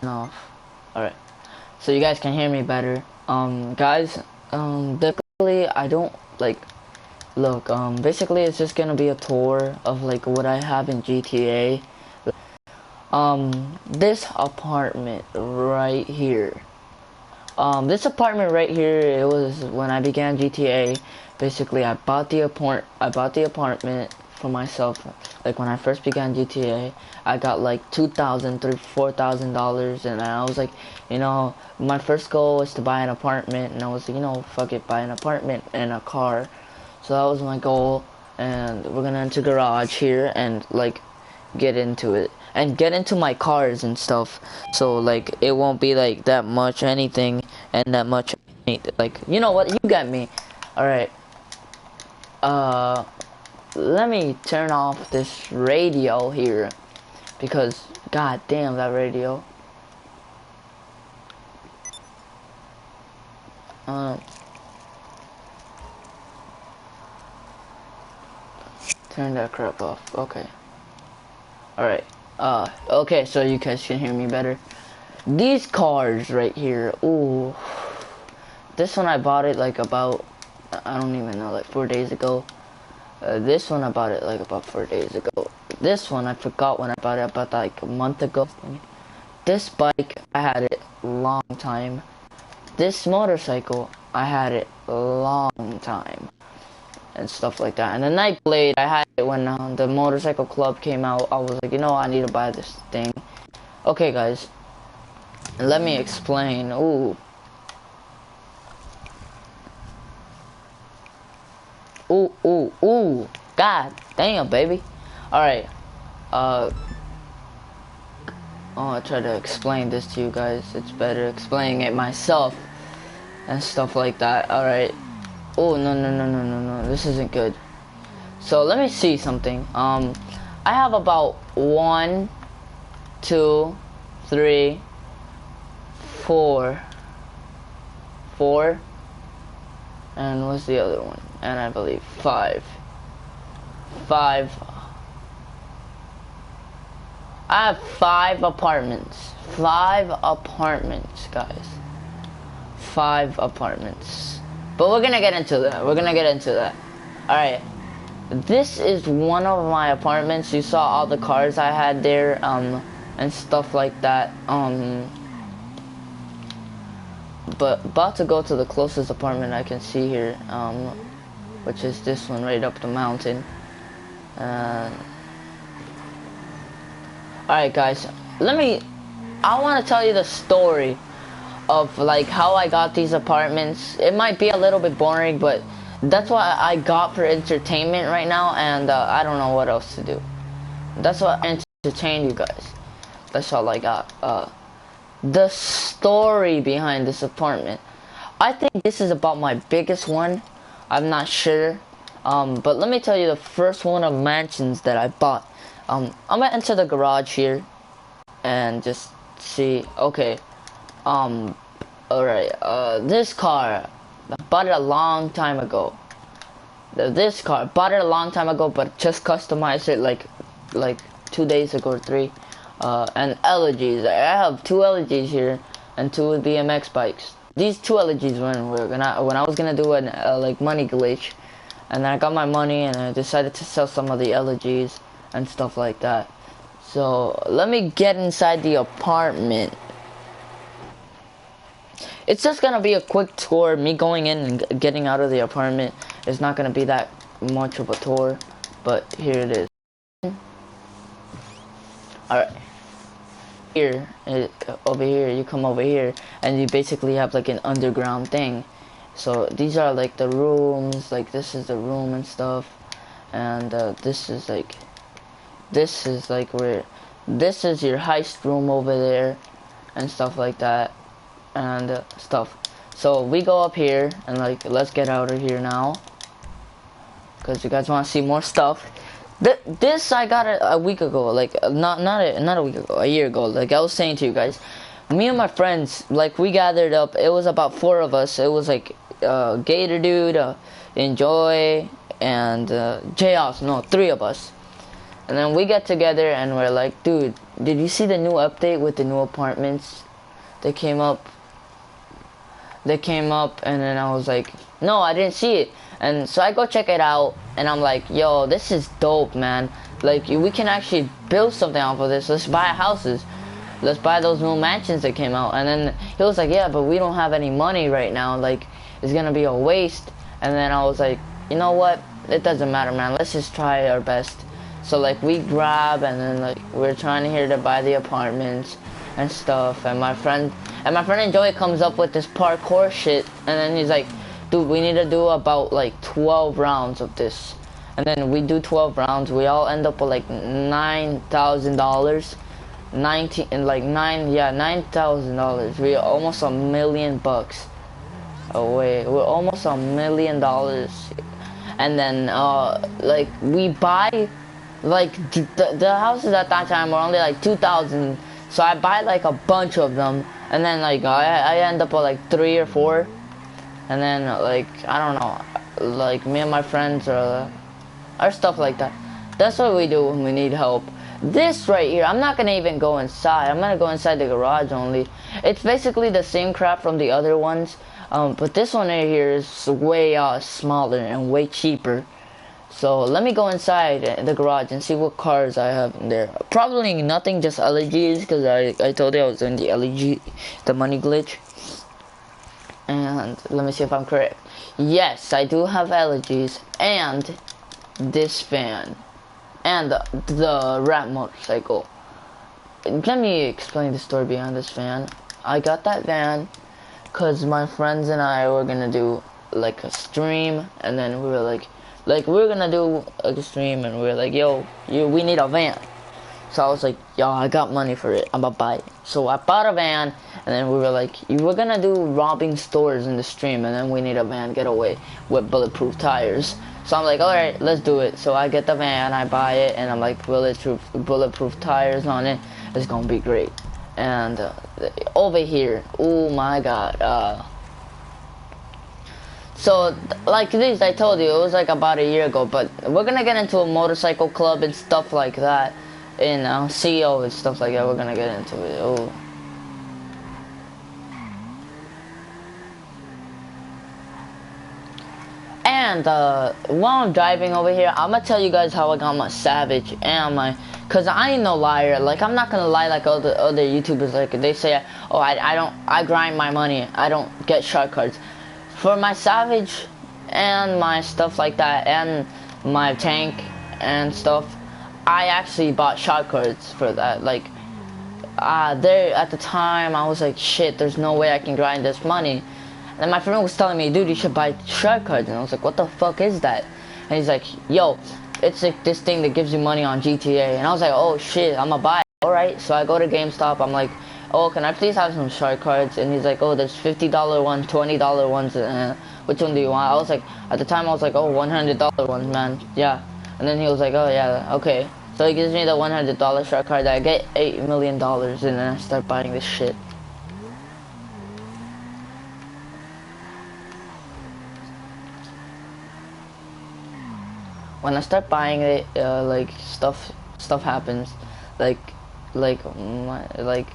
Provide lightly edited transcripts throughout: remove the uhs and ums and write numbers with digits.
off. Alright. So you guys can hear me better. Guys, basically I don't like look, basically it's just gonna be a tour of like what I have in GTA. This apartment right here. This apartment right here, it was when I began GTA. Basically, I bought the apartment for myself. Like when I first began GTA, I got like $4,000, and I was like, you know, my first goal was to buy an apartment, and I was like, you know, fuck it, buy an apartment and a car. So that was my goal, and we're gonna enter garage here and like get into it and get into my cars and stuff, so like it won't be like that much anything and that much like, you know what, you get me. All right, let me turn off this radio here because god damn that radio. Turn that crap off. Okay. Alright, okay, so you guys can hear me better. These cars right here, ooh. This one I bought it like about, I don't even know, like 4 days ago. This one I bought it like about 4 days ago. This one I forgot when I bought it, about like a month ago. This bike, I had it a long time. This motorcycle, I had it a long time. And stuff like that. And the Nightblade, I had it when the motorcycle club came out. I was like, you know, I need to buy this thing. Okay, guys, let me explain. Ooh, ooh, god damn, baby. All right, oh, I try to explain this to you guys. It's better explaining it myself and stuff like that. All right. Oh, no, this isn't good. So let me see something. I have about 1, 2, 3, 4, and what's the other one? And I believe 5. I have 5 apartments. 5 apartments, guys. 5 apartments. But we're gonna get into that. Alright. This is one of my apartments. You saw all the cars I had there, and stuff like that. But about to go to the closest apartment I can see here, which is this one right up the mountain. Alright, guys. I want to tell you the story of like how I got these apartments. It might be a little bit boring, but that's what I got for entertainment right now, and I don't know what else to do. That's what entertain you guys. That's all I got. The story behind this apartment. I think this is about my biggest one. I'm not sure. But let me tell you the first one of mansions that I bought. I'm gonna enter the garage here and just see. Okay. Alright, this car, I bought it a long time ago. But just customized it like 2 days ago or 3. And LGs, I have 2 LGs here and 2 BMX bikes. These 2 LGs when I was gonna do an like money glitch, and then I got my money and I decided to sell some of the LGs and stuff like that. So let me get inside the apartment. It's just gonna be a quick tour. Me going in and getting out of the apartment is not gonna be that much of a tour, but here it is. Alright. Over here, you come over here, and you basically have like an underground thing. So these are like the rooms, like this is the room and stuff, and this is like where, this is your heist room over there, and stuff like that. And stuff. So we go up here and like, let's get out of here now, because you guys want to see more stuff. This I got a week ago, like not a week ago, a year ago. Like I was saying to you guys, me and my friends, like we gathered up. It was about 4 of us. It was like Gator Dude, Enjoy, and J-Ops. No, 3 of us. And then we get together and we're like, dude, did you see the new update with the new apartments that came up? They came up, and then I was like, no, I didn't see it. And so I go check it out, and I'm like, yo, this is dope, man. Like, we can actually build something off of this. Let's buy houses. Let's buy those new mansions that came out. And then he was like, yeah, but we don't have any money right now. Like, it's gonna be a waste. And then I was like, you know what? It doesn't matter, man. Let's just try our best. So, like, we grab, and then, like, we're trying here to buy the apartments and stuff. And my friend Joey comes up with this parkour shit. And then he's like, dude, we need to do about, like, 12 rounds of this. And then we do 12 rounds. We all end up with, like, $9,000. $9,000. We're almost $1 million away. We're almost $1 million. And then, like, we buy, like, the houses at that time were only, like, 2,000. So I buy, like, a bunch of them. And then, like, I end up with, like, 3 or 4. And then, like, I don't know. Like, me and my friends or stuff like that. That's what we do when we need help. This right here, I'm not gonna even go inside. I'm gonna go inside the garage only. It's basically the same crap from the other ones, but this one right here is way smaller and way cheaper. So let me go inside the garage and see what cars I have in there. Probably nothing, just LEGs, because I told you I was in the LEG, the money glitch. And let me see if I'm correct. Yes, I do have LEGs and this fan. And the rat motorcycle. Let me explain the story behind this van. I got that van because my friends and I were gonna do like a stream, and then we were like we were gonna do like a stream, and we were like, yo, we need a van. So I was like, yo, I got money for it. I'm gonna buy it. So I bought a van, and then we were like, we're gonna do robbing stores in the stream, and then we need a van getaway with bulletproof tires. So I'm like, alright, let's do it. So I get the van, I buy it, and I'm like, bulletproof tires on it. It's gonna be great. And over here, oh my god. So, like this, I told you, it was like about a year ago, but we're gonna get into a motorcycle club and stuff like that. And CEO and stuff like that, we're gonna get into it. Oh. And while I'm driving over here, I'm gonna tell you guys how I got my Savage and my, cause I ain't no liar. Like, I'm not gonna lie like other YouTubers. Like, they say, oh, I grind my money. I don't get shark cards. For my Savage and my stuff like that, and my tank and stuff, I actually bought shark cards for that. Like, there at the time, I was like, shit, there's no way I can grind this money. And my friend was telling me, dude, you should buy shark cards. And I was like, what the fuck is that? And he's like, yo, it's like this thing that gives you money on GTA. And I was like, oh shit, I'm gonna buy it. Alright, so I go to GameStop. I'm like, oh, can I please have some shark cards? And he's like, oh, there's $50 ones, $20 ones. Which one do you want? I was like, at the time, I was like, oh, $100 ones, man. Yeah. And then he was like, oh, yeah, okay. So he gives me the $100 shark card. I get $8 million. And then I start buying this shit. When I start buying it, like stuff happens, like I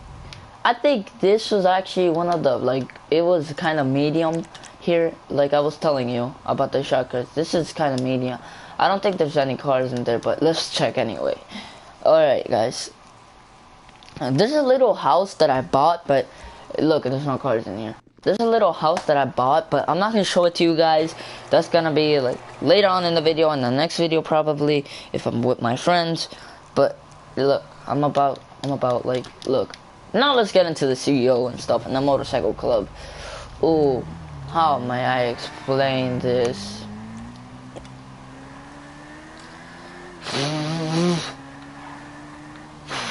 think this was actually one of the, like, it was kind of medium here. Like I was telling you about the shark cards. This is kind of medium. I don't think there's any cars in there, but let's check anyway. All right, guys. There's a little house that I bought, but look, there's no cars in here. There's a little house that I bought, but I'm not gonna show it to you guys. That's gonna be like later on in the video, in the next video probably, if I'm with my friends. But look, I'm about like, look. Now let's get into the CEO and stuff and the motorcycle club. Ooh, how may I explain this?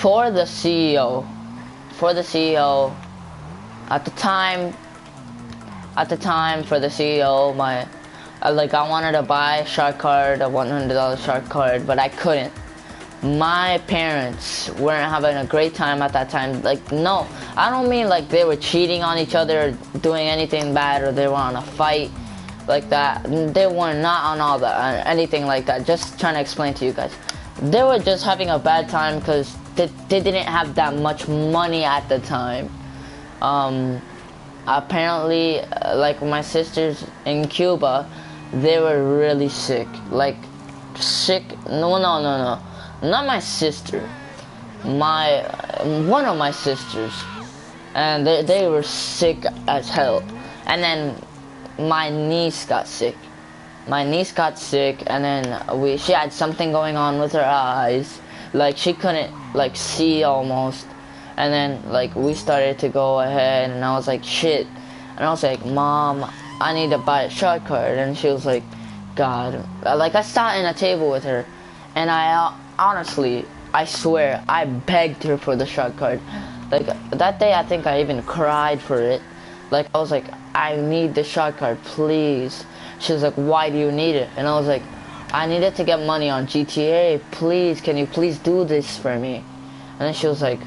For the CEO, at the time for the CEO, I wanted to buy a shark card, a $100 shark card, but I couldn't. My parents weren't having a great time at that time. Like, no, I don't mean like they were cheating on each other, or doing anything bad, or they were on a fight like that. They were not on all that, anything like that. Just trying to explain to you guys. They were just having a bad time because they didn't have that much money at the time. Apparently, like my sisters in Cuba, they were really sick. Like, sick. No, not my sister. One of my sisters, and they were sick as hell. And then my niece got sick. And then she had something going on with her eyes. Like, she couldn't, like, see almost. And then, like, we started to go ahead, and I was like, shit. And I was like, Mom, I need to buy a shark card. And she was like, God. Like, I sat in a table with her, and I honestly, I swear, I begged her for the shark card. Like, that day, I think I even cried for it. Like, I was like, I need the shark card, please. She was like, why do you need it? And I was like, I needed to get money on GTA. Please, can you please do this for me? And then she was like,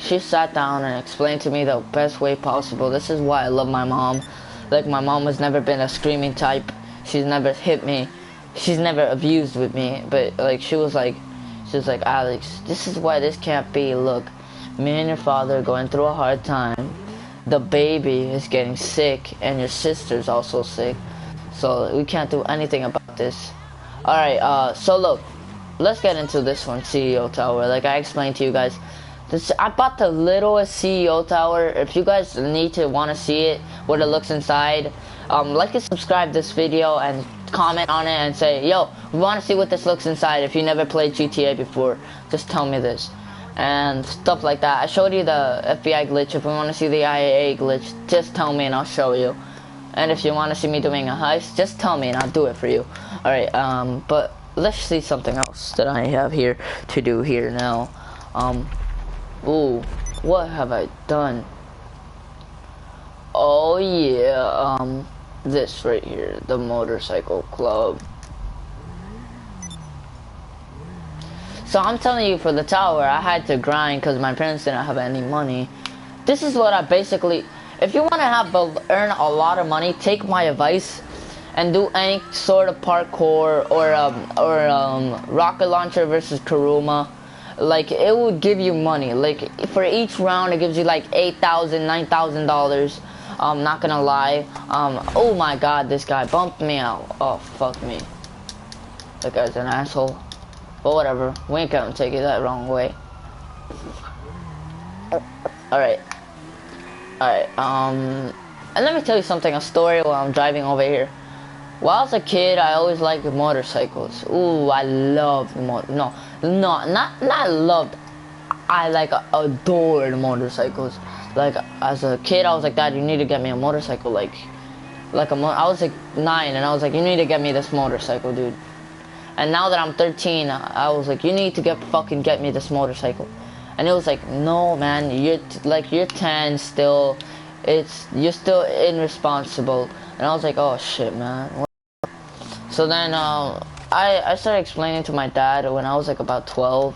she sat down and explained to me the best way possible. This is why I love my mom. Like, my mom has never been a screaming type. She's never hit me. She's never abused with me. But, like, she was like, Alex, this is why this can't be. Look, me and your father are going through a hard time. The baby is getting sick, and your sister's also sick. So we can't do anything about this. Alright, so look, let's get into this one, CEO Tower. Like I explained to you guys, I bought the littlest CEO Tower. If you guys want to see it, what it looks inside, like and subscribe this video and comment on it and say, yo, we want to see what this looks inside. If you never played GTA before, just tell me this. And stuff like that. I showed you the FBI glitch. If you want to see the IAA glitch, just tell me and I'll show you. And if you want to see me doing a heist, just tell me and I'll do it for you. Alright, but let's see something else that I have here to do here now. Ooh, what have I done? Oh yeah, this right here, the motorcycle club. So I'm telling you, for the tower, I had to grind because my parents didn't have any money. This is what I basically... If you want to earn a lot of money, take my advice and do any sort of parkour or rocket launcher versus Kuruma. Like, it would give you money. Like, for each round, it gives you like $8,000, $9,000. I'm not gonna lie. Oh my God, this guy bumped me out. Oh, fuck me. That guy's an asshole. But whatever, we ain't gonna take it that wrong way. Alright, and let me tell you something, a story while I'm driving over here. While I was a kid, I always liked motorcycles. Ooh, I loved not loved. I like adored motorcycles. Like, as a kid, I was like, Dad, you need to get me a motorcycle. I was like 9, and I was like, you need to get me this motorcycle, dude. And now that I'm 13, I was like, you need to fucking get me this motorcycle. And it was like, no, man, you're 10 still. You're still irresponsible. And I was like, oh shit, man. So then, I started explaining to my dad when I was like about 12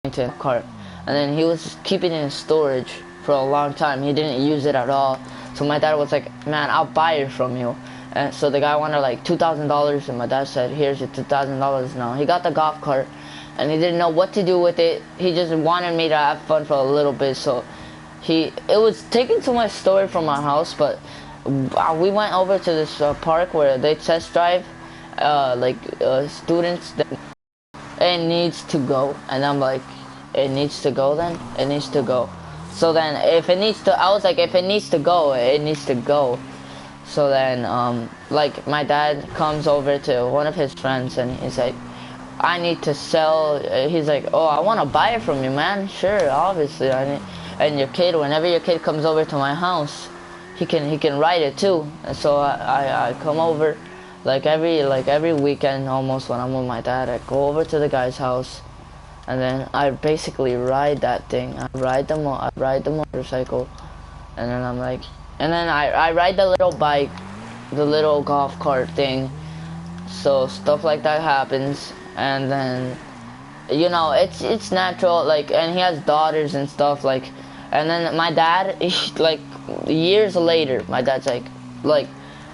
into a cart. And then he was keeping it in storage for a long time. He didn't use it at all. So my dad was like, man, I'll buy it from you. And so the guy wanted like $2,000, and my dad said, here's your $2,000 now. He got the golf cart, and he didn't know what to do with it. He just wanted me to have fun for a little bit. So it was taking too much storage from our house, but we went over to this park where they test drive students. It needs to go. And I'm like, it needs to go then? It needs to go. So then if it needs to, I was like, if it needs to go, it needs to go. So then, like, my dad comes over to one of his friends, and he's like, I need to sell. He's like, oh, I want to buy it from you, man. Sure, obviously. And your kid, whenever your kid comes over to my house, he can ride it too. And so I come over, like every weekend almost when I'm with my dad. I go over to the guy's house, and then I basically ride that thing. I ride the motorcycle, and then I'm like. And then I ride the little bike, the little golf cart thing. So stuff like that happens. And then, you know, it's natural, like, and he has daughters and stuff, like, and then my dad, like, years later, my dad's like,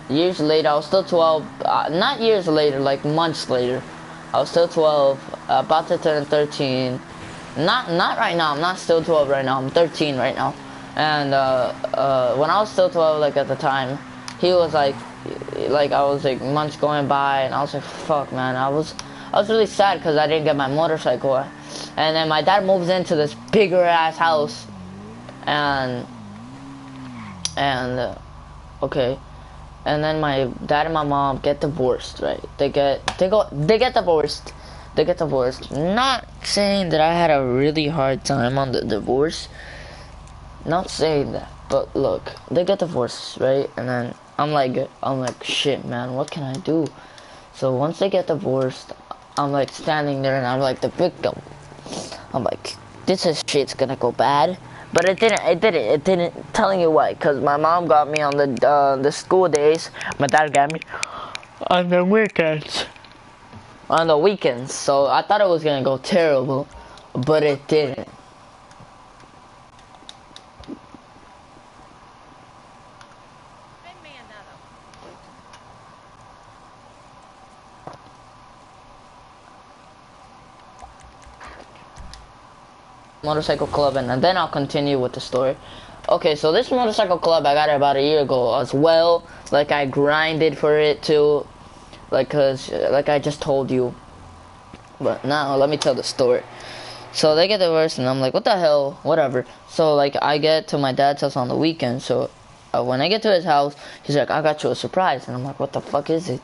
years later, I was still 12, not years later, like, months later, I was still 12, about to turn 13. Not right now. I'm not still 12 right now. I'm 13 right now. And when I was still 12, like at the time, he was like I was like months going by, and I was like, fuck, man. I was really sad because I didn't get my motorcycle. And then my dad moves into this bigger ass house, and okay. And then my dad and my mom get divorced, right? They get divorced. They get divorced. Not saying that I had a really hard time on the divorce. Not saying that, but look, they get divorced, right? And then I'm like, shit, man, what can I do? So once they get divorced, I'm like standing there and I'm like the victim. I'm like, this is shit's gonna go bad. But it didn't. Telling you why, cause my mom got me on the school days. My dad got me on the weekends. On the weekends, so I thought it was gonna go terrible, but it didn't. Motorcycle club, and then I'll continue with the story. Okay, so this motorcycle club, I got it about a year ago as well. Like, I grinded for it too, like, cause like I just told you. But now let me tell the story. So they get divorced, and I'm like, what the hell, whatever. So like I get to my dad's house on the weekend. So when I get to his house, he's like, I got you a surprise, and I'm like, what the fuck is it?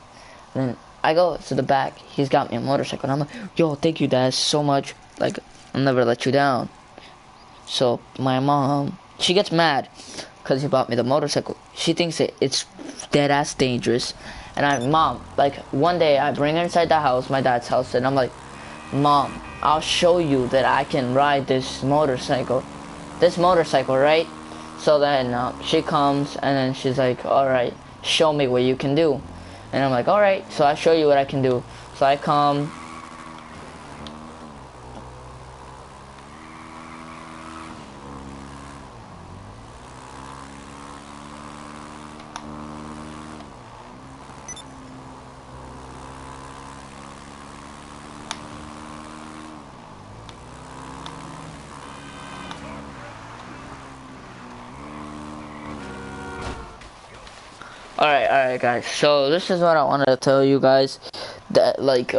And then I go to the back. He's got me a motorcycle, and I'm like, yo, thank you, Dad, so much. Like, I'll never let you down. So my mom, she gets mad because he bought me the motorcycle. She thinks it's dead ass dangerous. And Mom, like one day I bring her inside the house, my dad's house, and I'm like, Mom, I'll show you that I can ride this motorcycle. Right? So then she comes, and then she's like, alright, show me what you can do. And I'm like, alright, so I show you what I can do. So I come. Alright guys, so this is what I wanted to tell you guys, that like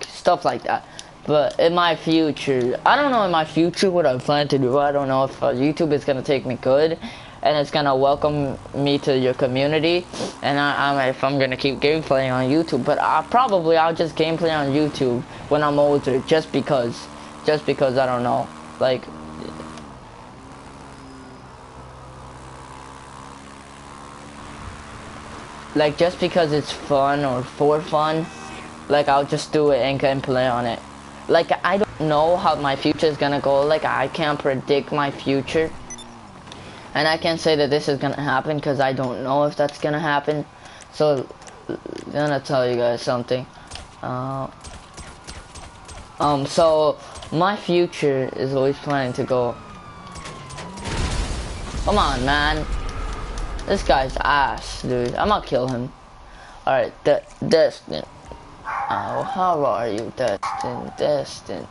stuff like that. But in my future, I don't know in my future what I plan to do. I don't know if YouTube is gonna take me good and it's gonna welcome me to your community, and if I'm gonna keep gameplaying on YouTube. But I'll just gameplay on YouTube when I'm older, just because I don't know, like. Like, just because it's fun or for fun, like, I'll just do it and can play on it. Like, I don't know how my future is gonna go. Like, I can't predict my future. And I can't say that this is gonna happen because I don't know if that's gonna happen. So, I'm gonna tell you guys something. So, my future is always planning to go. Come on, man. This guy's ass, dude. I'm gonna kill him. Alright, Destin. Oh, how are you, Destin?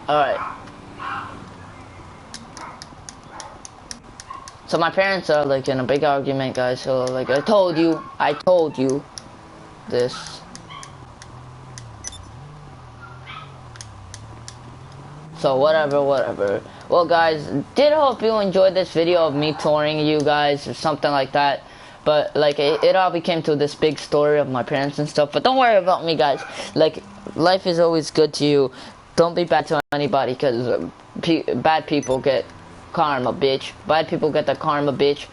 Alright. So my parents are like in a big argument, guys. So like I told you this. So whatever. Well guys, did hope you enjoyed this video of me touring you guys or something like that. But like it all became to this big story of my parents and stuff. But don't worry about me, guys. Like, life is always good to you. Don't be bad to anybody, because bad people get karma, bitch. Bad people get the karma, bitch.